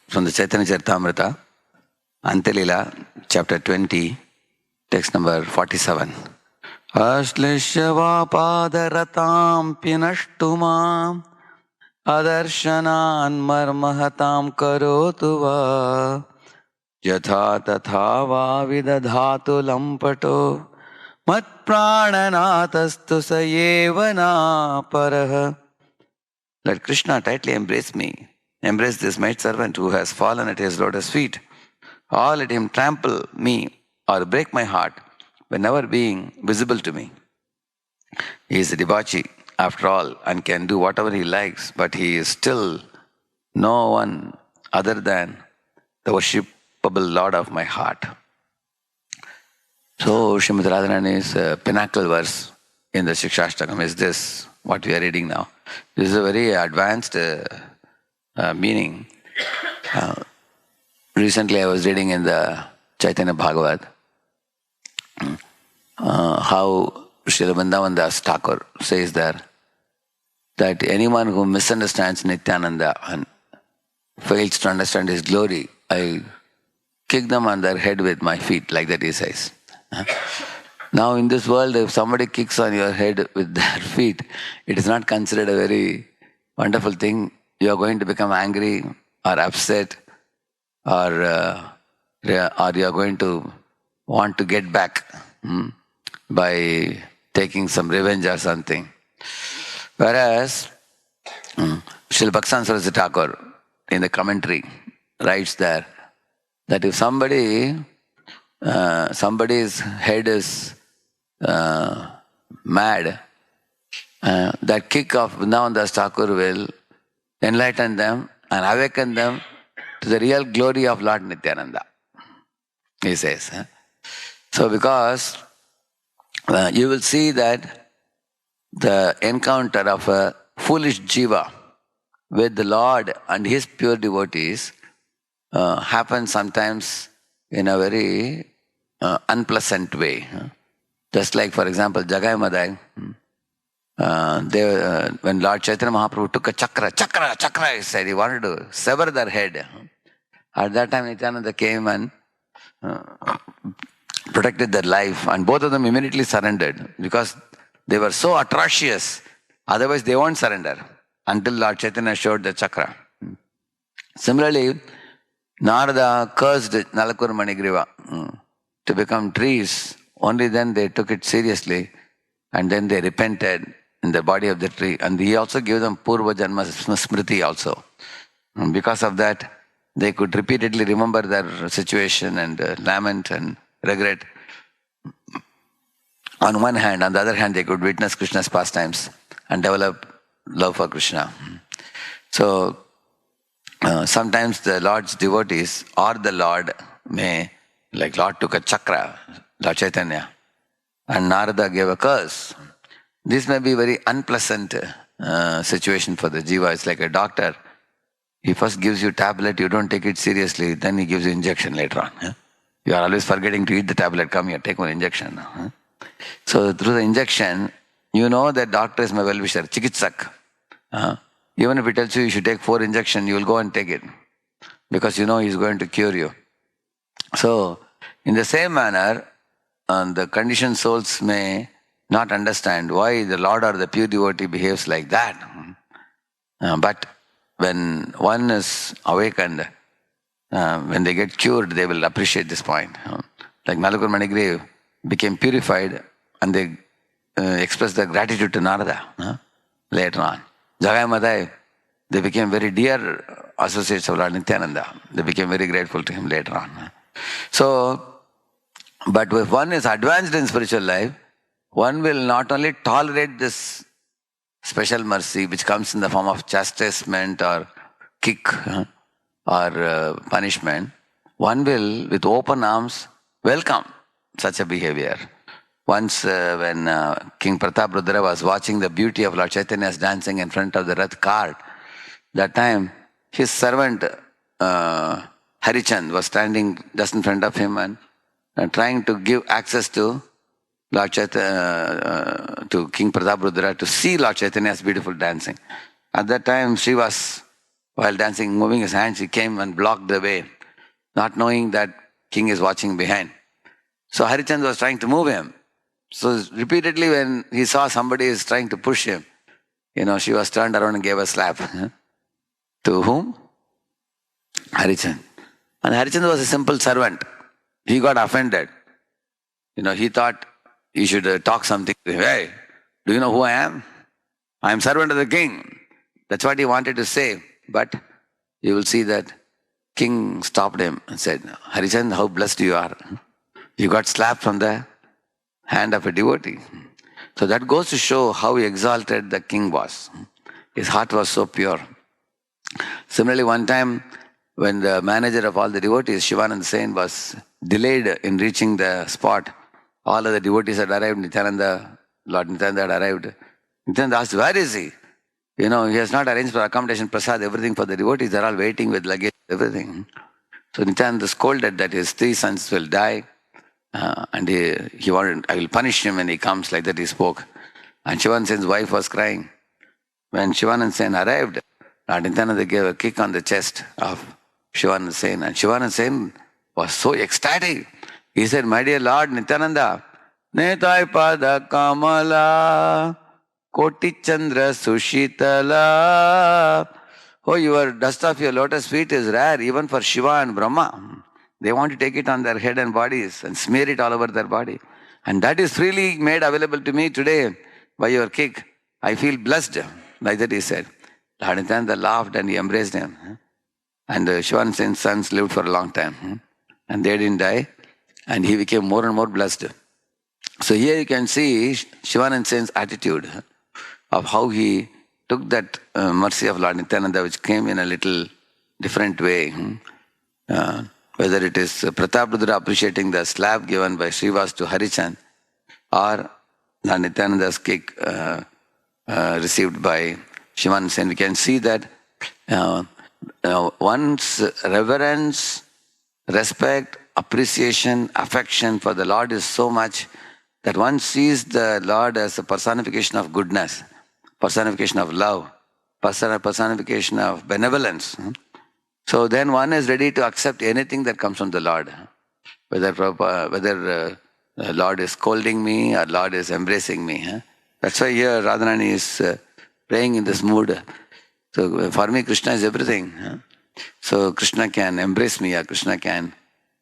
From the Chaitanya Charitamrita, Antelila, chapter 20, text number 47. Ashlishyava padaratam pinashtumam adarshanan marmahatam karotu va yatha tatha va vidadhatu lampato mat prananatastu sayevana paraha. Let Krishna tightly embrace me. Embrace this maid servant who has fallen at his lotus feet, or let him trample me or break my heart whenever being visible to me. He is a debauchee after all and can do whatever he likes, but he is still no one other than the worshipable Lord of my heart. So Srimad Radharani's pinnacle verse in the Shikshashtakam is this, what we are reading now. This is a very advanced meaning. Recently I was reading in the Chaitanya Bhagavat how Srila Vrindavandas Thakur says there that anyone who misunderstands Nityananda and fails to understand his glory, I kick them on their head with my feet, like that he says. Now in this world, if somebody kicks on your head with their feet, it is not considered a very wonderful thing. You are going to become angry or upset, or you are going to want to get back by taking some revenge or something. Whereas Srila Bhaksan Saraswati Thakur in the commentary writes there that if somebody's head is mad, that kick of Vrindavandas Thakur will enlighten them and awaken them to the real glory of Lord Nityananda, he says. So because you will see that the encounter of a foolish jiva with the Lord and his pure devotees happens sometimes in a very unpleasant way. Just like, for example, Jagai Madai, when Lord Chaitanya Mahaprabhu took a chakra, he said he wanted to sever their head. At that time, Nityananda came and protected their life, and both of them immediately surrendered because they were so atrocious. Otherwise, they won't surrender until Lord Chaitanya showed the chakra. Similarly, Narada cursed Nalakur Manigriva to become trees. Only then they took it seriously, and then they repented in the body of the tree. And he also gave them Purva Janma Smriti also. And because of that, they could repeatedly remember their situation and lament and regret. On one hand, on the other hand, they could witness Krishna's pastimes and develop love for Krishna. So, sometimes the Lord's devotees or the Lord may, like Lord took a chakra, Lord Chaitanya, and Narada gave a curse. This may be a very unpleasant situation for the jiva. It's like a doctor. He first gives you tablet, you don't take it seriously, then he gives you injection later on. You are always forgetting to eat the tablet, come here, take one injection. So through the injection, you know that doctor is my well-wisher, chikitsak. Even if he tells you should take 4 injections, you will go and take it because you know he is going to cure you. So, in the same manner, the conditioned souls may not understand why the Lord or the pure devotee behaves like that. But when one is awakened, when they get cured, they will appreciate this point. Like Nalakur Manigriva became purified and they expressed their gratitude to Narada later on. Jagai Madai, they became very dear associates of Lord Nityananda. They became very grateful to him later on. So, but if one is advanced in spiritual life, one will not only tolerate this special mercy which comes in the form of chastisement or kick or punishment, one will with open arms welcome such a behavior. Once when King Prataprudra was watching the beauty of Lord Chaitanya's dancing in front of the Rath cart, that time his servant Harichand was standing just in front of him and trying to give access to Lord Chaitanya, to King Prataprudra to see Lord Chaitanya's beautiful dancing. At that time, she was while dancing, moving his hands, he came and blocked the way, not knowing that king is watching behind. So Harichandra was trying to move him. So repeatedly when he saw somebody is trying to push him, she was turned around and gave a slap. To whom? Harichandra. And Harichandra was a simple servant. He got offended. He thought he should talk something to him. Hey, do you know who I am? I am servant of the king. That's what he wanted to say. But you will see that king stopped him and said, Harichandra, how blessed you are. You got slapped from the hand of a devotee. So that goes to show how exalted the king was. His heart was so pure. Similarly, one time when the manager of all the devotees, Shivananda Sen, was delayed in reaching the spot, all of the devotees had arrived, Lord Nityananda had arrived. Nityananda asked, where is he? He has not arranged for accommodation, prasad, everything for the devotees. They're all waiting with luggage, everything. So Nityananda scolded that his 3 sons will die. And he wanted, I will punish him when he comes, like that he spoke. And Shivananda Sen's wife was crying. When Shivananda Sen arrived, Lord Nityananda gave a kick on the chest of Shivananda Sen. And Shivananda Sen was so ecstatic. He said, my dear Lord Nityananda, Netai pada kamala, koti chandra sushitala. Oh, your dust of your lotus feet is rare even for Shiva and Brahma. They want to take it on their head and bodies and smear it all over their body. And that is freely made available to me today by your kick. I feel blessed. Like that he said. Lord Nityananda laughed and he embraced him. And Shivananda Sen's sons lived for a long time. And they didn't die. And he became more and more blessed. So here you can see Shivananda Sen's attitude of how he took that mercy of Lord Nityananda, which came in a little different way. Whether it is Prataprudra appreciating the slap given by Srivas to Harichandra, or Lord Nityananda's kick received by Shivananda Sen, we can see that one's reverence, respect, appreciation, affection for the Lord is so much that one sees the Lord as a personification of goodness, personification of love, personification of benevolence. So then one is ready to accept anything that comes from the Lord. Whether Lord is scolding me or Lord is embracing me. That's why here Radharani is praying in this mood. So for me Krishna is everything. So Krishna can embrace me or Krishna can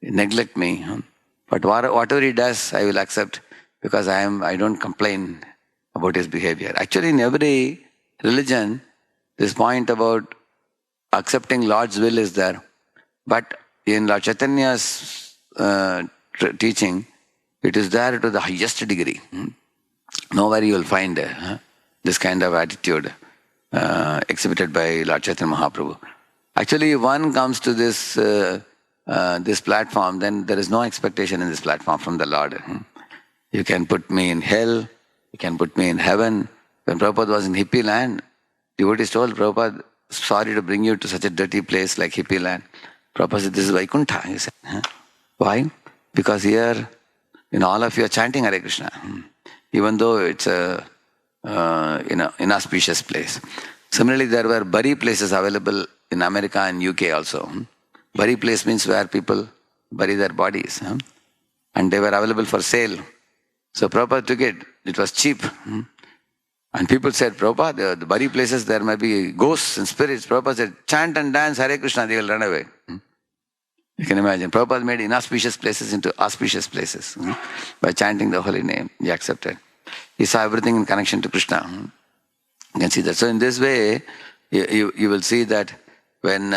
neglect me. But whatever he does, I will accept because I don't complain about his behavior. Actually in every religion, this point about accepting Lord's will is there. But in Lord Chaitanya's teaching, it is there to the highest degree. Nowhere you will find this kind of attitude exhibited by Lord Chaitanya Mahaprabhu. Actually, if one comes to this platform, then there is no expectation in this platform from the Lord. You can put me in hell, you can put me in heaven. When Prabhupada was in hippie land, devotees told Prabhupada, sorry to bring you to such a dirty place like hippie land. Prabhupada said, this is Vaikuntha. He said, why? Because here, all of you are chanting Hare Krishna, even though it's a inauspicious place. Similarly, there were bury places available in America and UK also. Bury place means where people bury their bodies. And they were available for sale. So Prabhupada took it. It was cheap. And people said, Prabhupada, the bury places, there may be ghosts and spirits. Prabhupada said, chant and dance Hare Krishna, they will run away. You can imagine. Prabhupada made inauspicious places into auspicious places. By chanting the holy name, he accepted. He saw everything in connection to Krishna. You can see that. So in this way, you will see that when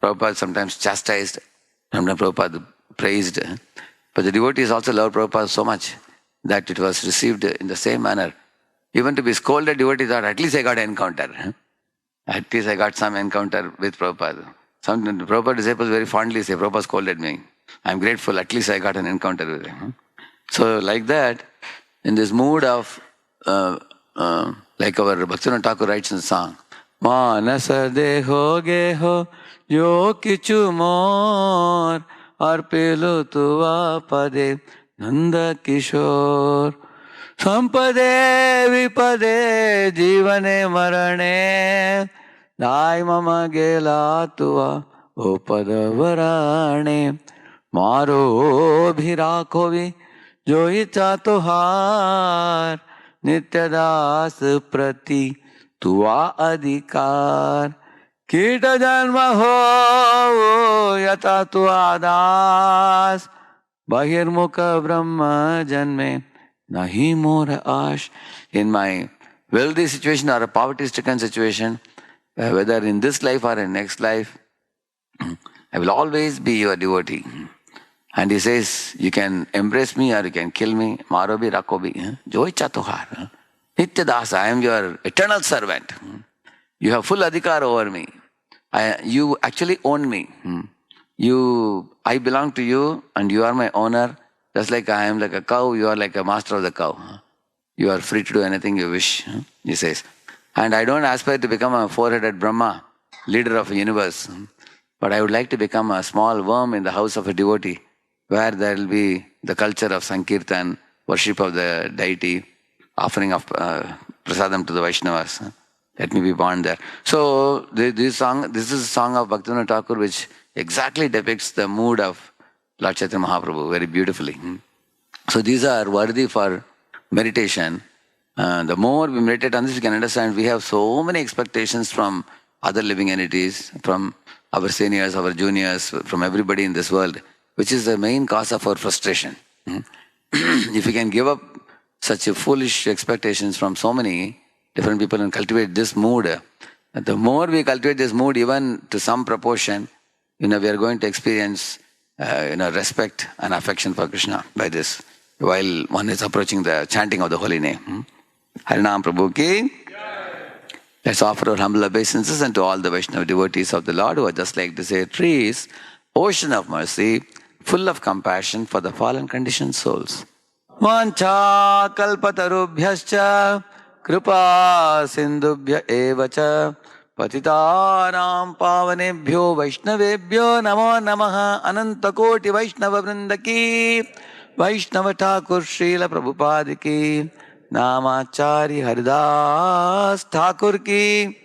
Prabhupada sometimes chastised, sometimes Prabhupada praised, but the devotees also loved Prabhupada so much that it was received in the same manner. Even to be scolded, devotee thought, at least I got an encounter. At least I got some encounter with Prabhupada. Some Prabhupada disciples very fondly say, Prabhupada scolded me. I'm grateful, at least I got an encounter with him. So like that, in this mood of, like our Bhaktivinoda Thakur writes in the song, Manasa deho geho yo kichu mor arpelu tuva pade nanda kishore sampade vipade jivane marane Dai mama gela tua o padavarane. Maro bhirakovi jo icha tohar. Nitya das prati tua adhikar. Kita janma ho yata tua das. Bahirmukha Brahma janme nahi mora ash. In my wealthy situation or a poverty-stricken situation, whether in this life or in next life, I will always be your devotee. And he says, you can embrace me or you can kill me. Marobi Rakobi. Joi Chatohar. Nityadas, I am your eternal servant. You have full adhikar over me. You actually own me. I belong to you and you are my owner. Just like I am like a cow, you are like a master of the cow. You are free to do anything you wish, he says. And I don't aspire to become a four-headed Brahma, leader of a universe. But I would like to become a small worm in the house of a devotee, where there will be the culture of Sankirtan, worship of the deity, offering of prasadam to the Vaishnavas. Let me be born there. So this is a song of Bhaktivinoda Thakur which exactly depicts the mood of Lord Chaitanya Mahaprabhu very beautifully. So these are worthy for meditation. The more we meditate on this, we can understand we have so many expectations from other living entities, from our seniors, our juniors, from everybody in this world, which is the main cause of our frustration. If we can give up such a foolish expectations from so many different people and cultivate this mood, the more we cultivate this mood, even to some proportion, we are going to experience respect and affection for Krishna by this, while one is approaching the chanting of the holy name. Harinam Prabhu ki. Let's offer our humble obeisances unto all the Vaishnava devotees of the Lord who are just like this trees, ocean of mercy, full of compassion for the fallen conditioned souls. Vancha kalpatarubhyascha kripa sindubhya evacha patitanam pavanebhyo vaishnavebhyo namo namaha anantakoti vaishnava vrindaki Vaishnava Thakur Srila Prabhupada ki Namachari Haridas Thakur ki